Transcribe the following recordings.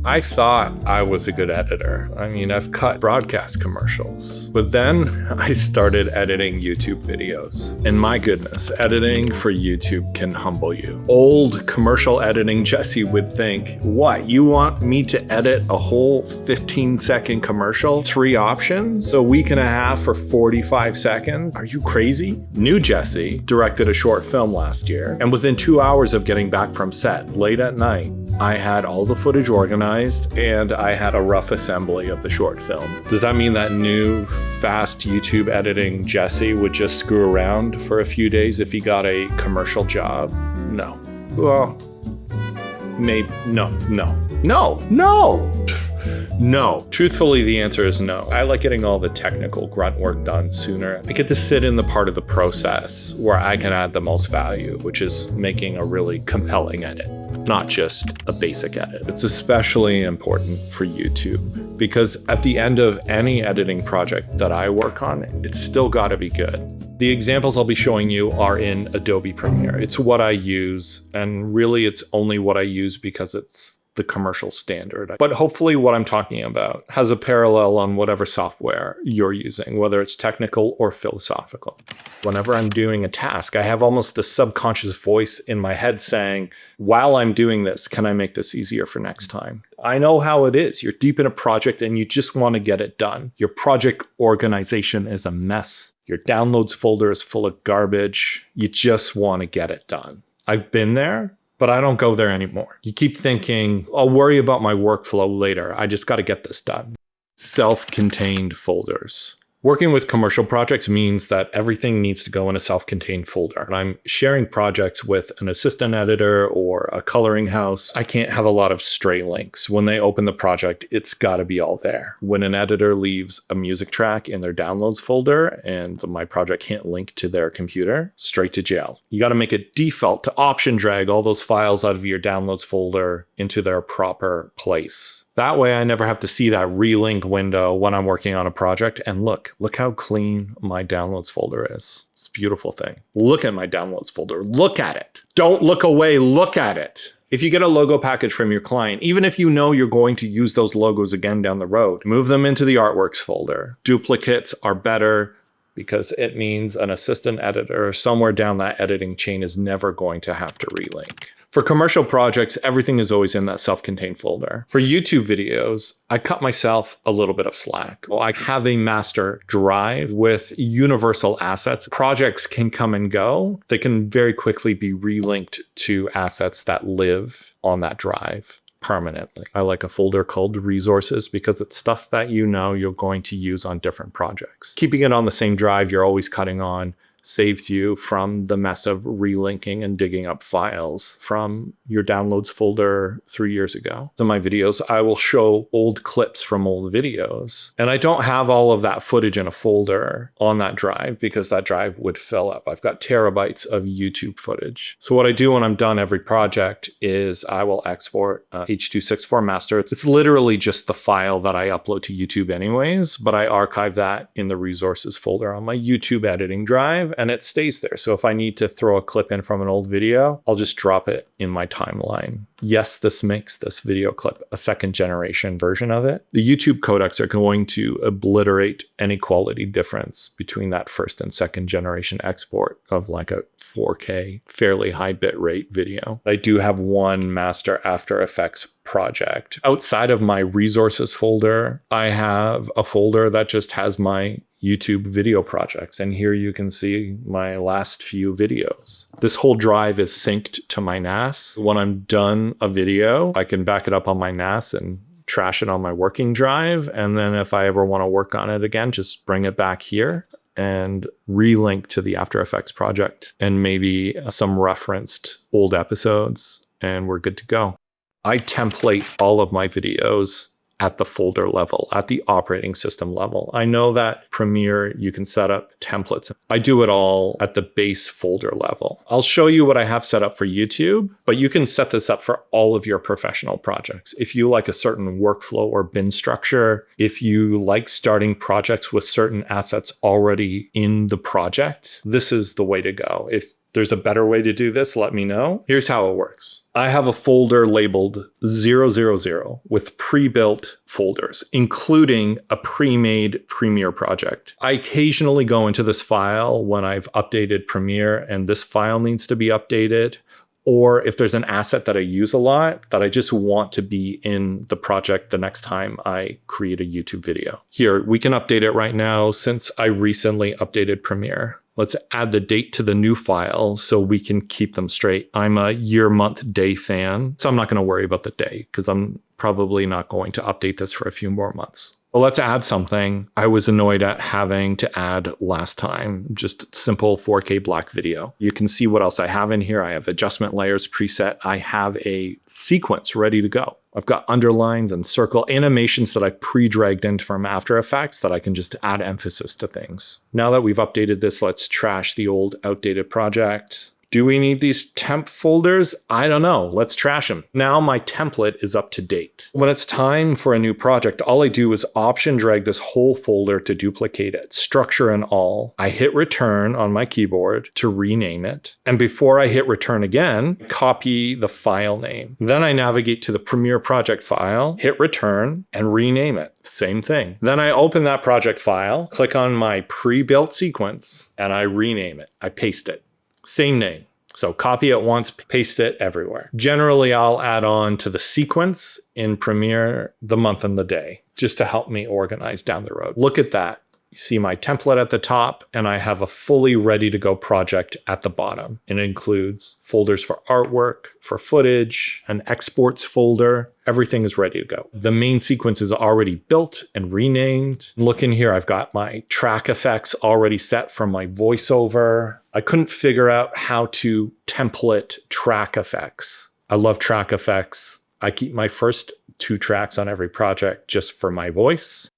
I thought I was a good editor. I mean, I've cut broadcast commercials, but then I started editing YouTube videos. And my goodness, editing for YouTube can humble you. Old commercial editing Jesse would think, what, you want me to edit a whole 15-second commercial? 3 options? A week and a half for 45 seconds? Are you crazy? New Jesse directed a short film last year, and within 2 hours of getting back from set, late at night, I had all the footage organized and I had a rough assembly of the short film. Does that mean that new, fast YouTube editing Jesse would just screw around for a few days if he got a commercial job? No. Well, maybe, no. No. Truthfully, the answer is no. I like getting all the technical grunt work done sooner. I get to sit in the part of the process where I can add the most value, which is making a really compelling edit, not just a basic edit. It's especially important for YouTube because at the end of any editing project that I work on, it's still got to be good. The examples I'll be showing you are in Adobe Premiere. It's what I use, and really it's only what I use because it's the commercial standard. But hopefully what I'm talking about has a parallel on whatever software you're using, whether it's technical or philosophical. Whenever I'm doing a task, I have almost the subconscious voice in my head saying, while I'm doing this, can I make this easier for next time? I know how it is. You're deep in a project and you just want to get it done. Your project organization is a mess. Your downloads folder is full of garbage. You just want to get it done. I've been there, but I don't go there anymore. You keep thinking, I'll worry about my workflow later. I just got to get this done. Self-contained folders. Working with commercial projects means that everything needs to go in a self-contained folder. And I'm sharing projects with an assistant editor or a coloring house. I can't have a lot of stray links. When they open the project, it's got to be all there. When an editor leaves a music track in their downloads folder and my project can't link to their computer, straight to jail. You got to make it default to option drag all those files out of your downloads folder into their proper place. That way I never have to see that relink window when I'm working on a project. And look how clean my downloads folder is. It's a beautiful thing. Look at my downloads folder. Look at it. Don't look away. Look at it. If you get a logo package from your client, even if you know you're going to use those logos again down the road, move them into the artworks folder. Duplicates are better because it means an assistant editor somewhere down that editing chain is never going to have to relink. For commercial projects, everything is always in that self-contained folder. For YouTube videos, I cut myself a little bit of slack. Well, I have a master drive with universal assets. Projects can come and go. They can very quickly be relinked to assets that live on that drive permanently. I like a folder called resources because it's stuff that you know you're going to use on different projects. Keeping it on the same drive you're always cutting on saves you from the mess of relinking and digging up files from your downloads folder 3 years ago. In my videos, I will show old clips from old videos. And I don't have all of that footage in a folder on that drive because that drive would fill up. I've got terabytes of YouTube footage. So what I do when I'm done every project is I will export H.264 master. It's literally just the file that I upload to YouTube anyways, but I archive that in the resources folder on my YouTube editing drive. And it stays there. So if I need to throw a clip in from an old video, I'll just drop it in my timeline. Yes, this makes this video clip a second generation version of it. The YouTube codecs are going to obliterate any quality difference between that first and second generation export of like a 4K, fairly high bitrate video. I do have one master After Effects project. Outside of my resources folder, I have a folder that just has my YouTube video projects. And here you can see my last few videos. This whole drive is synced to my NAS. When I'm done a video, I can back it up on my NAS and trash it on my working drive. And then if I ever want to work on it again, just bring it back here and relink to the After Effects project and maybe some referenced old episodes, and we're good to go. I template all of my videos at the folder level, at the operating system level. I know that Premiere, you can set up templates. I do it all at the base folder level. I'll show you what I have set up for YouTube, but you can set this up for all of your professional projects. If you like a certain workflow or bin structure, if you like starting projects with certain assets already in the project, this is the way to go. If there's a better way to do this, let me know. Here's how it works. I have a folder labeled 000 with pre-built folders, including a pre-made Premiere project. I occasionally go into this file when I've updated Premiere and this file needs to be updated, or if there's an asset that I use a lot that I just want to be in the project the next time I create a YouTube video. Here, we can update it right now since I recently updated Premiere. Let's add the date to the new file so we can keep them straight. I'm a year, month, day fan, so I'm not going to worry about the day because I'm probably not going to update this for a few more months. But let's add something I was annoyed at having to add last time, just simple 4K black video. You can see what else I have in here. I have adjustment layers preset. I have a sequence ready to go. I've got underlines and circle animations that I pre-dragged in from After Effects that I can just add emphasis to things. Now that we've updated this, let's trash the old outdated project. Do we need these temp folders? I don't know. Let's trash them. Now my template is up to date. When it's time for a new project, all I do is option drag this whole folder to duplicate it, structure and all. I hit return on my keyboard to rename it. And before I hit return again, copy the file name. Then I navigate to the Premiere project file, hit return and rename it. Same thing. Then I open that project file, click on my pre-built sequence and I rename it. I paste it. Same name. So copy it once, paste it everywhere. Generally, I'll add on to the sequence in Premiere the month and the day, just to help me organize down the road. Look at that. You see my template at the top, and I have a fully ready to go project at the bottom. It includes folders for artwork, for footage, an exports folder. Everything is ready to go. The main sequence is already built and renamed. Look in here, I've got my track effects already set from my voiceover. I couldn't figure out how to template track effects. I love track effects. I keep my first 2 tracks on every project just for my voice.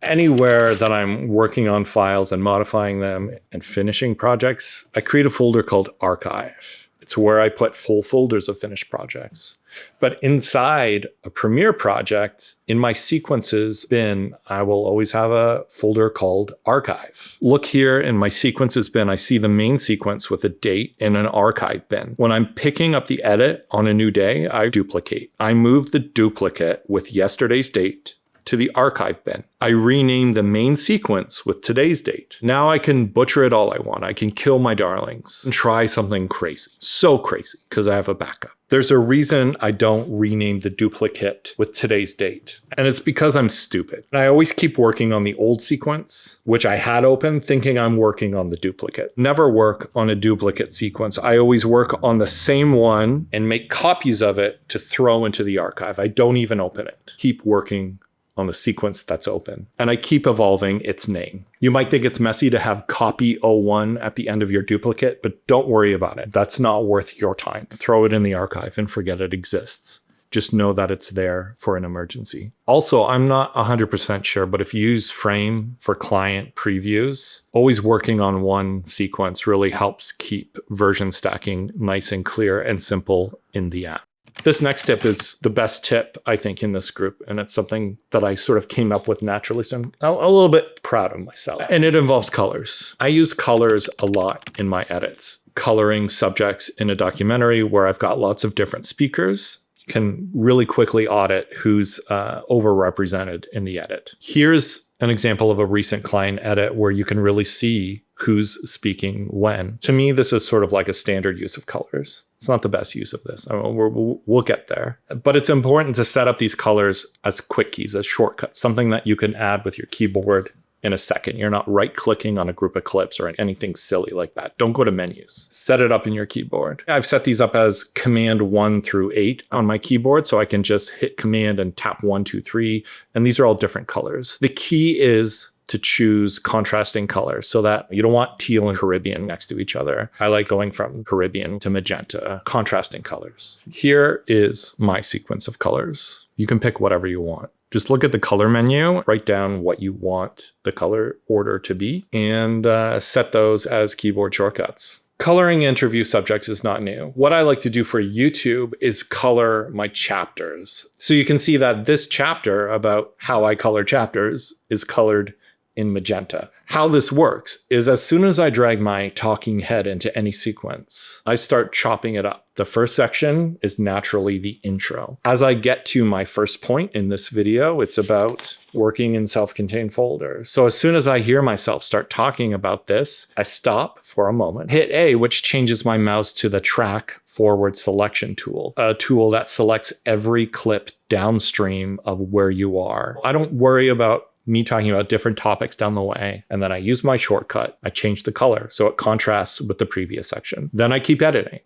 Anywhere that I'm working on files and modifying them and finishing projects, I create a folder called Archive. It's where I put full folders of finished projects. But inside a Premiere project, in my sequences bin, I will always have a folder called Archive. Look here in my sequences bin, I see the main sequence with a date in an archive bin. When I'm picking up the edit on a new day, I duplicate. I move the duplicate with yesterday's date to the archive bin. I rename the main sequence with today's date. Now I can butcher it all I want. I can kill my darlings and try something crazy. So crazy, because I have a backup. There's a reason I don't rename the duplicate with today's date. And it's because I'm stupid. And I always keep working on the old sequence, which I had open, thinking I'm working on the duplicate. Never work on a duplicate sequence. I always work on the same one and make copies of it to throw into the archive. I don't even open it. Keep working on the sequence that's open. And I keep evolving its name. You might think it's messy to have copy 01 at the end of your duplicate, but don't worry about it. That's not worth your time. Throw it in the archive and forget it exists. Just know that it's there for an emergency. Also, I'm not 100% sure, but if you use Frame for client previews, always working on one sequence really helps keep version stacking nice and clear and simple in the app. This next tip is the best tip, I think, in this group, and it's something that I sort of came up with naturally, so I'm a little bit proud of myself. And it involves colors. I use colors a lot in my edits. Coloring subjects in a documentary where I've got lots of different speakers can really quickly audit who's overrepresented in the edit. Here's an example of a recent client edit where you can really see who's speaking when. To me, this is sort of like a standard use of colors. It's not the best use of this. We'll get there. But it's important to set up these colors as quick keys, as shortcuts, something that you can add with your keyboard in a second. You're not right-clicking on a group of clips or anything silly like that. Don't go to menus. Set it up in your keyboard. I've set these up as Command 1 through 8 on my keyboard, so I can just hit Command and tap 1, 2, 3, and these are all different colors. The key is to choose contrasting colors so that you don't want teal and Caribbean next to each other. I like going from Caribbean to magenta, contrasting colors. Here is my sequence of colors. You can pick whatever you want. Just look at the color menu, write down what you want the color order to be, and set those as keyboard shortcuts. Coloring interview subjects is not new. What I like to do for YouTube is color my chapters. So you can see that this chapter about how I color chapters is colored in magenta. How this works is as soon as I drag my talking head into any sequence, I start chopping it up. The first section is naturally the intro. As I get to my first point in this video, it's about working in self-contained folders. So as soon as I hear myself start talking about this, I stop for a moment, hit A, which changes my mouse to the track forward selection tool, a tool that selects every clip downstream of where you are. I don't worry about me talking about different topics down the way. And then I use my shortcut. I change the color so it contrasts with the previous section. Then I keep editing.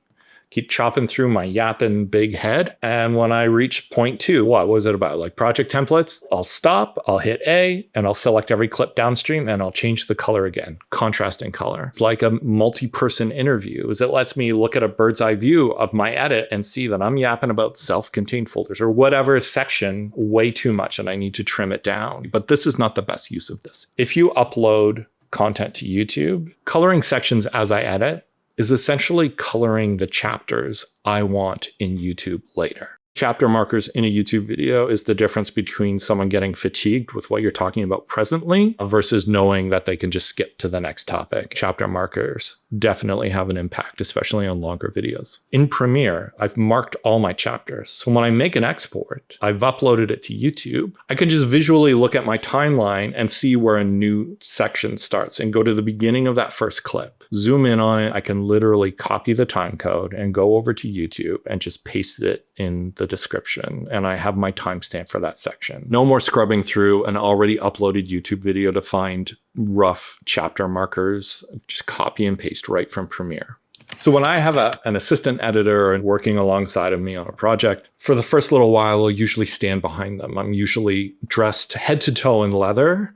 Keep chopping through my yapping big head. And when I reach point 2, what was it about? Like project templates, I'll stop, I'll hit A, and I'll select every clip downstream, and I'll change the color again, contrasting color. It's like a multi-person interview, as it lets me look at a bird's eye view of my edit and see that I'm yapping about self-contained folders or whatever section way too much and I need to trim it down. But this is not the best use of this. If you upload content to YouTube, coloring sections as I edit is essentially coloring the chapters I want in YouTube later. Chapter markers in a YouTube video is the difference between someone getting fatigued with what you're talking about presently versus knowing that they can just skip to the next topic. Chapter markers definitely have an impact, especially on longer videos. In Premiere, I've marked all my chapters. So when I make an export, I've uploaded it to YouTube. I can just visually look at my timeline and see where a new section starts and go to the beginning of that first clip. Zoom in on it. I can literally copy the time code and go over to YouTube and just paste it in the description. And I have my timestamp for that section. No more scrubbing through an already uploaded YouTube video to find rough chapter markers. Just copy and paste right from Premiere. So when I have an assistant editor and working alongside of me on a project, for the first little while, I'll usually stand behind them. I'm usually dressed head to toe in leather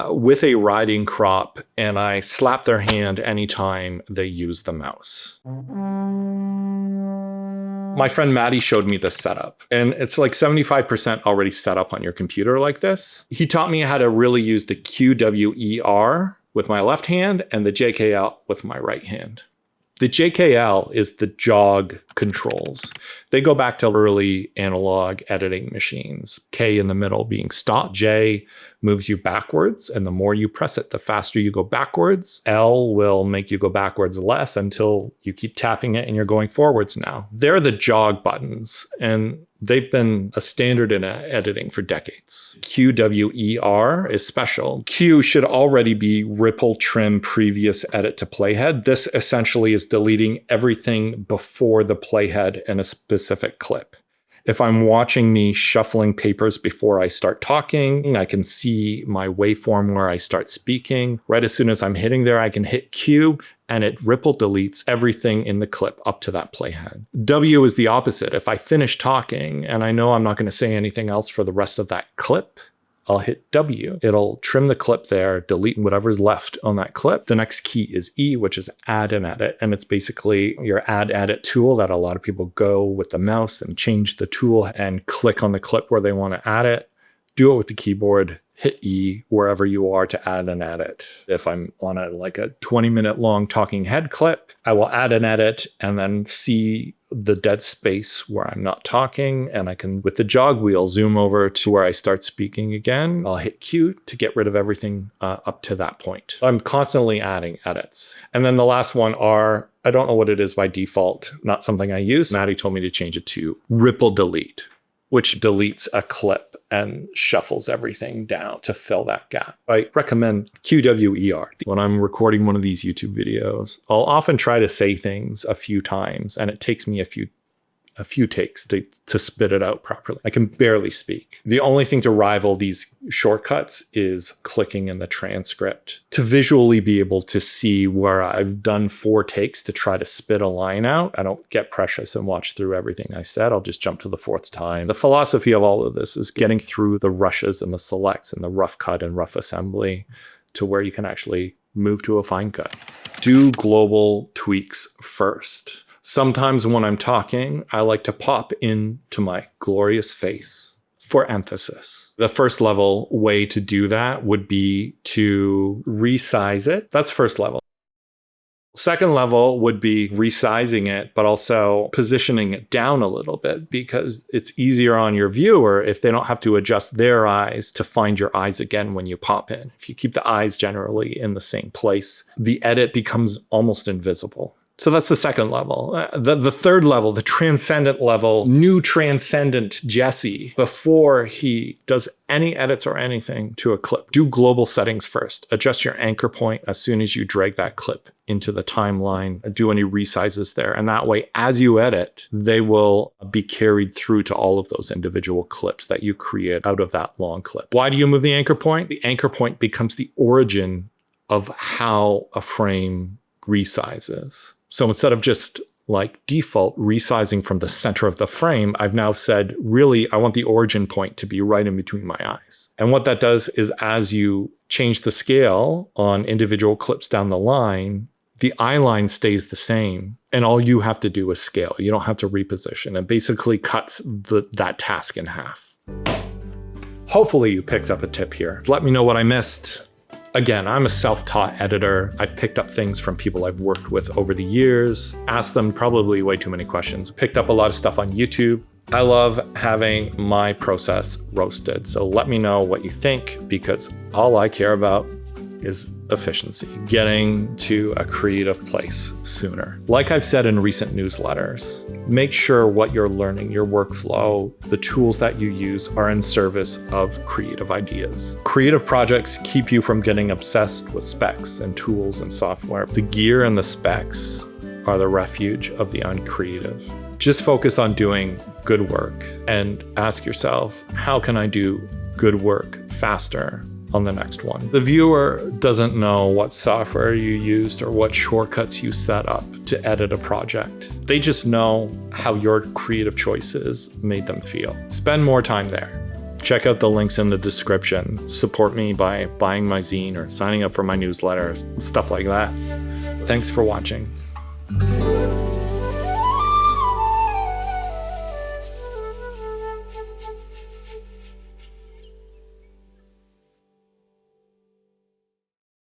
with a riding crop, and I slap their hand anytime they use the mouse. My friend Maddie showed me this setup, and it's like 75% already set up on your computer like this. He taught me how to really use the QWER with my left hand and the JKL with my right hand. The JKL is the jog controls. They go back to early analog editing machines. K in the middle being stop. J moves you backwards, and the more you press it, the faster you go backwards. L will make you go backwards less until you keep tapping it and you're going forwards now. They're the jog buttons, and they've been a standard in editing for decades. QWER is special. Q should already be ripple trim previous edit to playhead. This essentially is deleting everything before the playhead in a specific clip. If I'm watching me shuffling papers before I start talking, I can see my waveform where I start speaking. Right as soon as I'm hitting there, I can hit Q and it ripple deletes everything in the clip up to that playhead. W is the opposite. If I finish talking and I know I'm not going to say anything else for the rest of that clip, I'll hit W. It'll trim the clip there, delete whatever's left on that clip. The next key is E, which is add and edit. And it's basically your add edit tool that a lot of people go with the mouse and change the tool and click on the clip where they want to add it. Do it with the keyboard, hit E wherever you are to add and edit. If I'm on a 20-minute long talking head clip, I will add an edit and then see the dead space where I'm not talking, and I can, with the jog wheel, zoom over to where I start speaking again. I'll hit Q to get rid of everything up to that point. I'm constantly adding edits. And then the last one are, I don't know what it is by default, not something I use. Maddie told me to change it to ripple delete, which deletes a clip and shuffles everything down to fill that gap. I recommend QWER. When I'm recording one of these YouTube videos, I'll often try to say things a few times, and it takes me a few takes to spit it out properly. I can barely speak. The only thing to rival these shortcuts is clicking in the transcript to visually be able to see where I've done 4 takes to try to spit a line out. I don't get precious and watch through everything I said. I'll just jump to the 4th time. The philosophy of all of this is getting through the rushes and the selects and the rough cut and rough assembly to where you can actually move to a fine cut. Do global tweaks first. Sometimes when I'm talking, I like to pop into my glorious face for emphasis. The first level way to do that would be to resize it. That's first level. Second level would be resizing it, but also positioning it down a little bit because it's easier on your viewer if they don't have to adjust their eyes to find your eyes again when you pop in. If you keep the eyes generally in the same place, the edit becomes almost invisible. So that's the second level. The third level, the transcendent level, new transcendent Jesse, before he does any edits or anything to a clip, do global settings first. Adjust your anchor point as soon as you drag that clip into the timeline, do any resizes there. And that way, as you edit, they will be carried through to all of those individual clips that you create out of that long clip. Why do you move the anchor point? The anchor point becomes the origin of how a frame resizes. So instead of just like default resizing from the center of the frame, I've now said, really, I want the origin point to be right in between my eyes. And what that does is as you change the scale on individual clips down the line, the eye line stays the same. And all you have to do is scale. You don't have to reposition. It basically cuts that task in half. Hopefully you picked up a tip here. Let me know what I missed. Again, I'm a self-taught editor. I've picked up things from people I've worked with over the years, asked them probably way too many questions, picked up a lot of stuff on YouTube. I love having my process roasted. So let me know what you think, because all I care about is efficiency, getting to a creative place sooner. Like I've said in recent newsletters, make sure what you're learning, your workflow, the tools that you use are in service of creative ideas. Creative projects keep you from getting obsessed with specs and tools and software. The gear and the specs are the refuge of the uncreative. Just focus on doing good work and ask yourself, how can I do good work faster on the next one? The viewer doesn't know what software you used or what shortcuts you set up to edit a project. They just know how your creative choices made them feel. Spend more time there. Check out the links in the description. Support me by buying my zine or signing up for my newsletters, stuff like that. Thanks for watching.